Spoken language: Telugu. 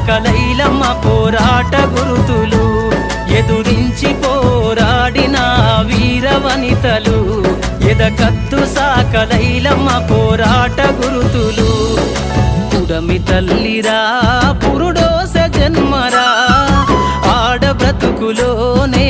సాకలైలమ్మ పోరాట గురుతులు ఎదురించి పోరాడిన వీరవనితలు ఎదకత్తు సాకలైలమ్మ పోరాట గురుతులు పుడమి తల్లిరా పురుడోస జన్మరా ఆడ బ్రతుకులోనే